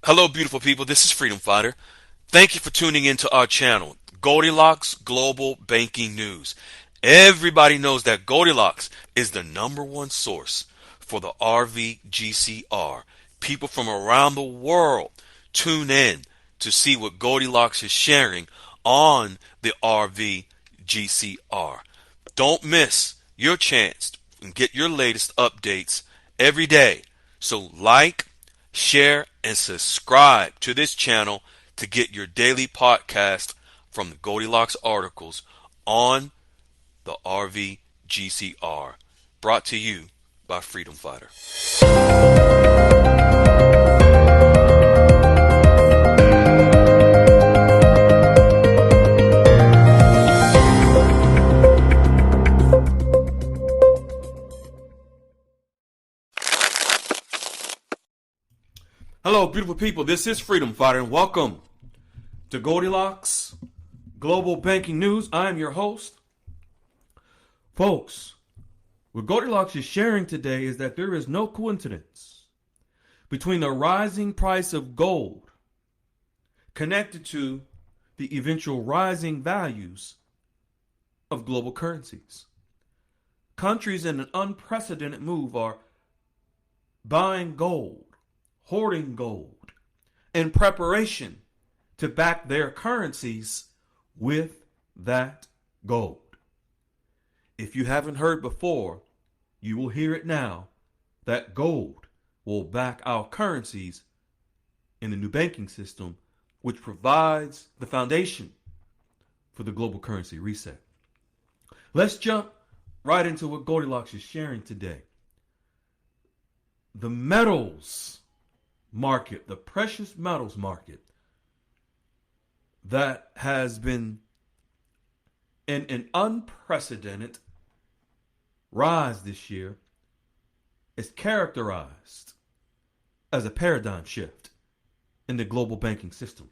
Hello, beautiful people. This is Freedom Fighter. Thank you for tuning into our channel, Goldilocks Global Banking News. Everybody knows that Goldilocks is the number one source for the RVGCR. People from around the world tune in to see what Goldilocks is sharing on the RVGCR. Don't miss your chance and get your latest updates every day. So like, share, and subscribe to this channel to get your daily podcast from the Goldilocks articles on the RVGCR. Brought to you by Freedom Fighter. Hello, beautiful people. This is Freedom Fighter, and welcome to Goldilocks Global Banking News. I am your host. Folks, what Goldilocks is sharing today is that there is no coincidence between the rising price of gold connected to the eventual rising values of global currencies. Countries in an unprecedented move are buying gold, hoarding gold, in preparation to back their currencies with that gold. If you haven't heard before, you will hear it now, that gold will back our currencies in the new banking system, which provides the foundation for the global currency reset. Let's jump right into what Goldilocks is sharing today. The metals market, the precious metals market, that has been in an unprecedented rise this year, is characterized as a paradigm shift in the global banking system.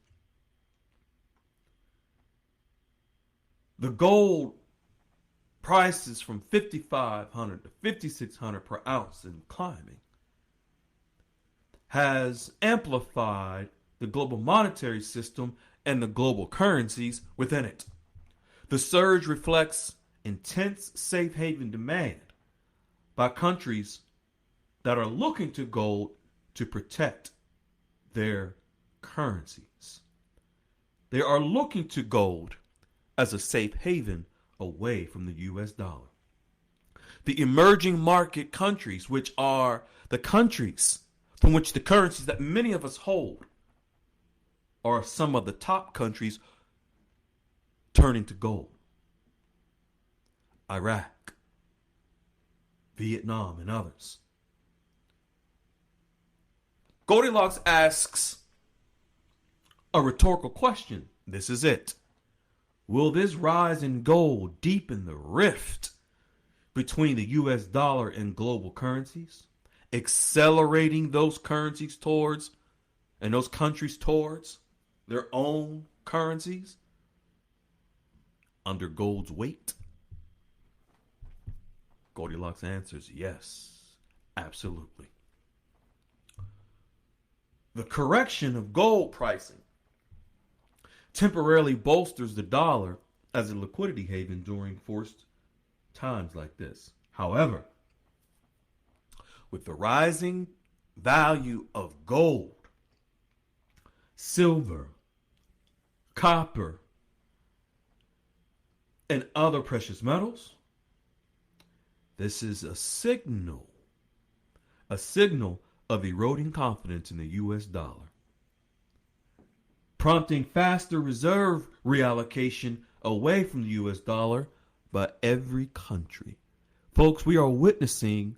The gold prices from $5,500 to $5,600 per ounce and climbing has amplified the global monetary system and the global currencies within it. The surge reflects intense safe haven demand by countries that are looking to gold to protect their currencies. They are looking to gold as a safe haven away from the US dollar. The emerging market countries, which are the countries from which the currencies that many of us hold, are some of the top countries turning to gold. Iraq, Vietnam, and others. Goldilocks asks a rhetorical question. This is it. Will this rise in gold deepen the rift between the US dollar and global currencies, accelerating those currencies towards, and those countries towards, their own currencies under gold's weight? Goldilocks answers yes, absolutely. The correction of gold pricing temporarily bolsters the dollar as a liquidity haven during forced times like this. However, with the rising value of gold, silver, copper, and other precious metals, this is a signal of eroding confidence in the US dollar, prompting faster reserve reallocation away from the US dollar by every country. Folks, we are witnessing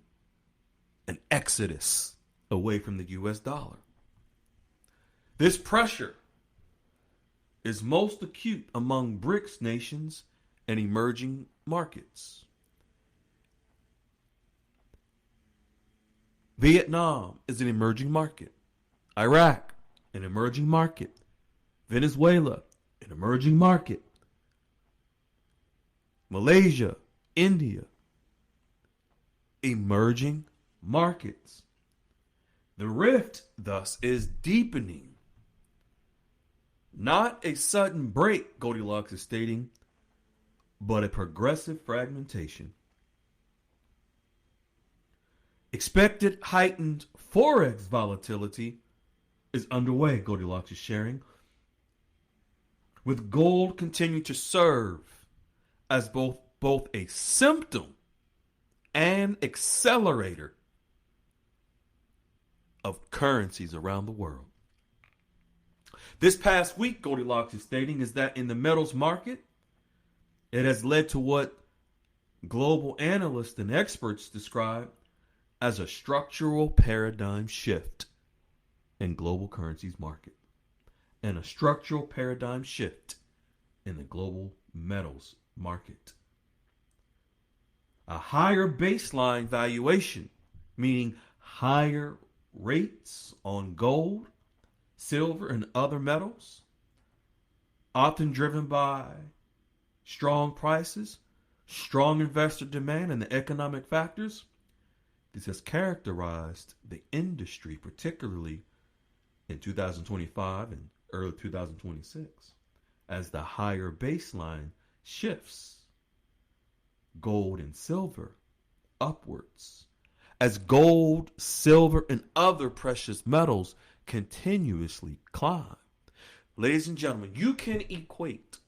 an exodus away from the US dollar. This pressure is most acute among BRICS nations and emerging markets. Vietnam is an emerging market. Iraq, an emerging market. Venezuela, an emerging market. Malaysia, India, emerging markets. The rift, thus, is deepening. Not a sudden break, Goldilocks is stating, but a progressive fragmentation. Expected heightened forex volatility is underway, Goldilocks is sharing, with gold continuing to serve as both a symptom and accelerator of currencies around the world. This past week, Goldilocks is stating, is that in the metals market, it has led to what global analysts and experts describe as a structural paradigm shift in global currencies market and a structural paradigm shift in the global metals market. A higher baseline valuation, meaning higher rates on gold, silver, and other metals, often driven by strong prices, strong investor demand, and the economic factors. This has characterized the industry, particularly in 2025 and early 2026, as the higher baseline shifts gold and silver upwards, as gold, silver, and other precious metals continuously climb. Ladies and gentlemen, you can equate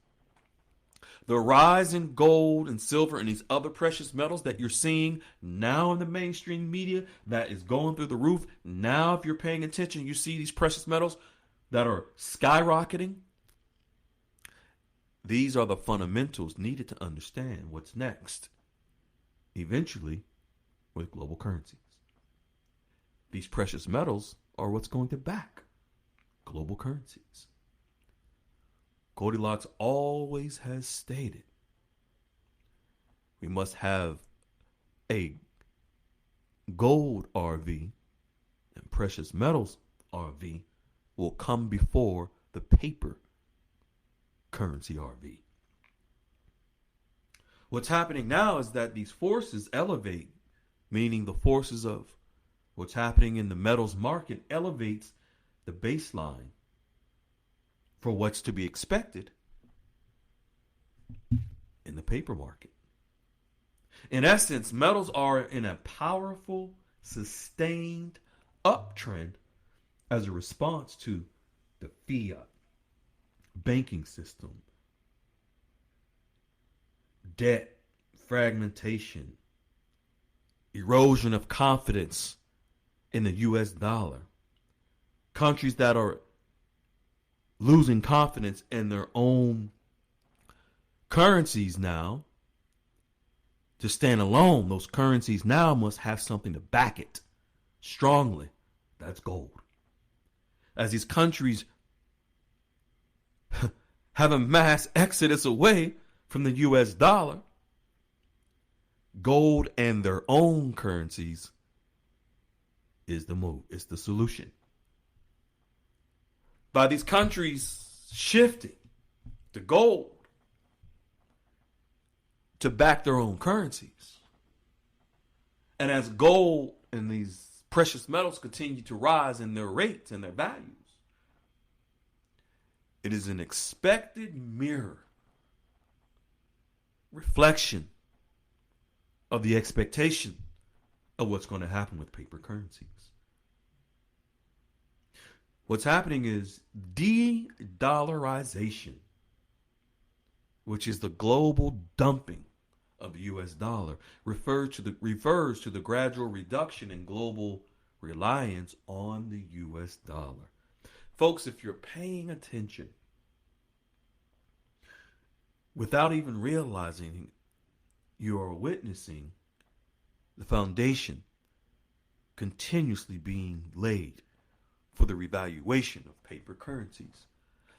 the rise in gold and silver and these other precious metals that you're seeing now in the mainstream media that is going through the roof. Now, if you're paying attention, you see these precious metals that are skyrocketing. These are the fundamentals needed to understand what's next, eventually, with global currencies. These precious metals are what's going to back global currencies. Goldilocks always has stated we must have a gold RV and precious metals RV will come before the paper currency RV. What's happening now is that these forces elevate, meaning the forces of what's happening in the metals market elevates the baseline for what's to be expected in the paper market. In essence, metals are in a powerful, sustained uptrend as a response to the fiat banking system, debt, fragmentation, erosion of confidence in the US dollar, countries that are losing confidence in their own currencies now. To stand alone, those currencies now must have something to back it strongly. That's gold. As these countries have a mass exodus away from the US dollar, gold and their own currencies is the move, it's the solution. By these countries shifting to gold to back their own currencies. And as gold and these precious metals continue to rise in their rates and their values, it is an expected mirror reflection of the expectation of what's going to happen with paper currencies. What's happening is de-dollarization, which is the global dumping of the US dollar, refers to the gradual reduction in global reliance on the US dollar. Folks, if you're paying attention, without even realizing, you are witnessing the foundation continuously being laid for the revaluation of paper currencies.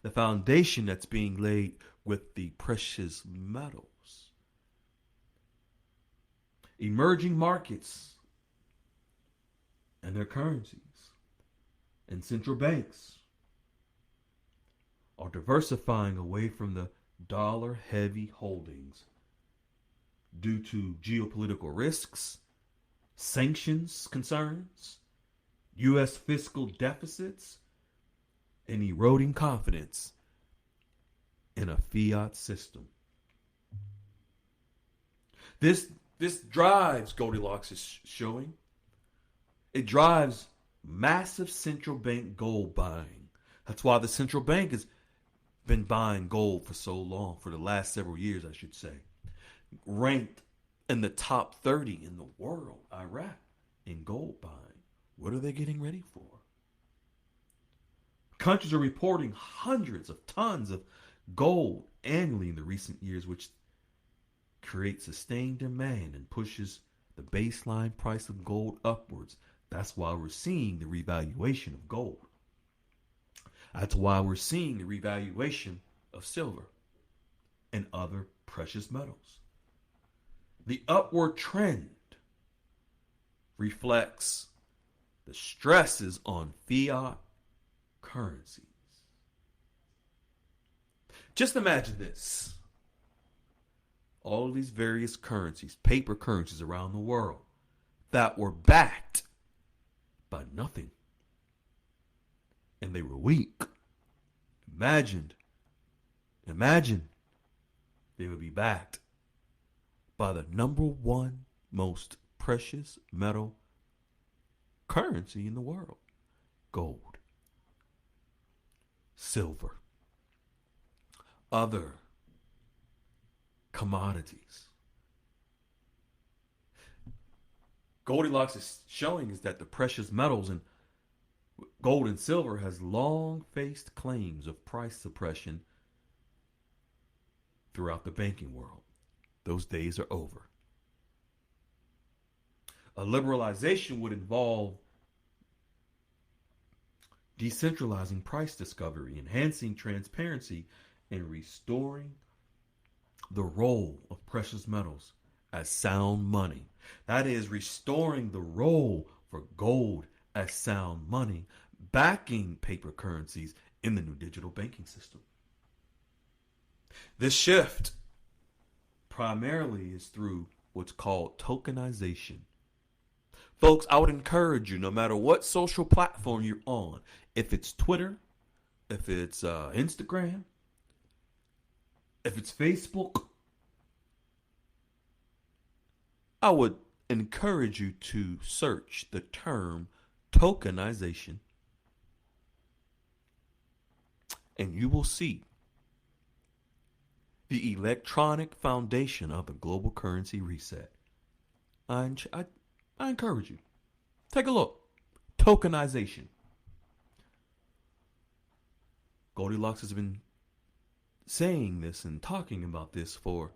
The foundation that's being laid with the precious metals. Emerging markets and their currencies and central banks are diversifying away from the dollar-heavy holdings due to geopolitical risks, sanctions concerns, U.S. fiscal deficits, and eroding confidence in a fiat system. This drives, Goldilocks is showing, it drives massive central bank gold buying. That's why the central bank has been buying gold for so long, for the last several years, I should say. Ranked in the top 30 in the world, Iraq, in gold buying. What are they getting ready for? Countries are reporting hundreds of tons of gold annually in the recent years, which creates sustained demand and pushes the baseline price of gold upwards. That's why we're seeing the revaluation of gold. That's why we're seeing the revaluation of silver and other precious metals. The upward trend reflects the stresses on fiat currencies. Just imagine this. All of these various currencies, paper currencies around the world, that were backed by nothing. And they were weak. Imagine they would be backed by the number one most precious metal currency in the world. Gold, silver, other commodities. Goldilocks is showing is that the precious metals and gold and silver has long faced claims of price suppression throughout the banking world. Those days are over. A liberalization would involve decentralizing price discovery, enhancing transparency, and restoring the role of precious metals as sound money. That is, restoring the role for gold as sound money, backing paper currencies in the new digital banking system. This shift primarily is through what's called tokenization. Folks, I would encourage you, no matter what social platform you're on, if it's Twitter, if it's Instagram, if it's Facebook, I would encourage you to search the term tokenization, and you will see the electronic foundation of the global currency reset. I encourage you. Take a look. Tokenization. Goldilocks has been saying this and talking about this for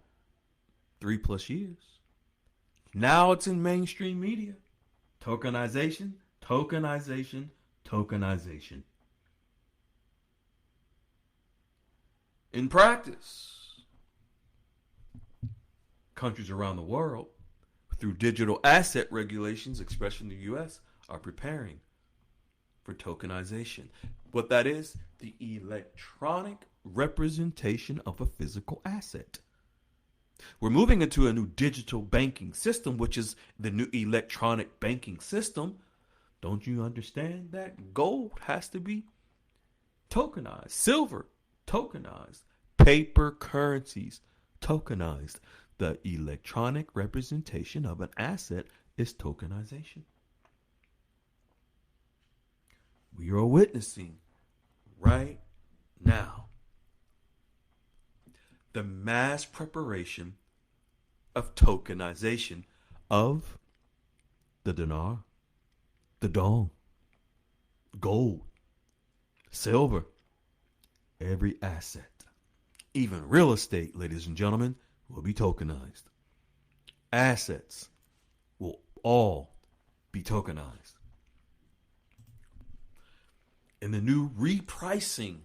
3+ years. Now it's in mainstream media. Tokenization, tokenization, tokenization. In practice, countries around the world, through digital asset regulations, especially in the U.S., are preparing for tokenization. What that is, the electronic representation of a physical asset. We're moving into a new digital banking system, which is the new electronic banking system. Don't you understand that gold has to be tokenized, silver tokenized, paper currencies tokenized? The electronic representation of an asset is tokenization. We are witnessing right now the mass preparation of tokenization of the dinar, the dong, gold, silver, every asset, even real estate, ladies and gentlemen, will be tokenized. Assets will all be tokenized. And the new repricing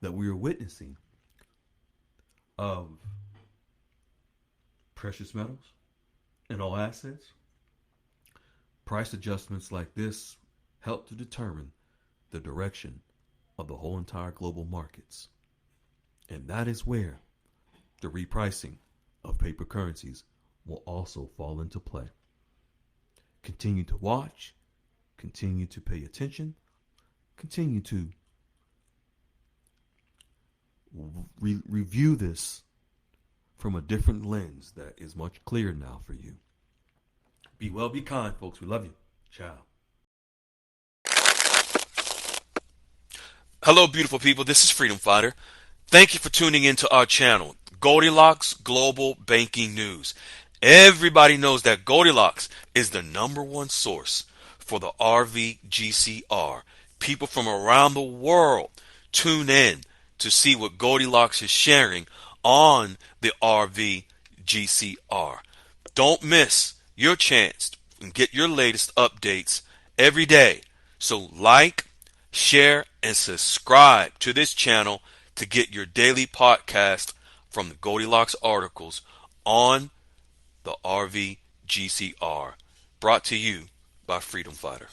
that we are witnessing of precious metals and all assets, price adjustments like this help to determine the direction of the whole entire global markets. And that is where the repricing of paper currencies will also fall into play. Continue to watch, Continue to pay attention. Continue to review this from a different lens that is much clearer now for you. Be well, be kind, folks. We love you. Ciao. Hello, beautiful people. This is Freedom Fighter. Thank you for tuning into our channel, Goldilocks Global Banking News. Everybody knows that Goldilocks is the #1 source for the RVGCR. People from around the world tune in to see what Goldilocks is sharing on the RVGCR. Don't miss your chance and get your latest updates every day. So like, share, and subscribe to this channel to get your daily podcast from the Goldilocks articles on the RVGCR. Brought to you by Freedom Fighter.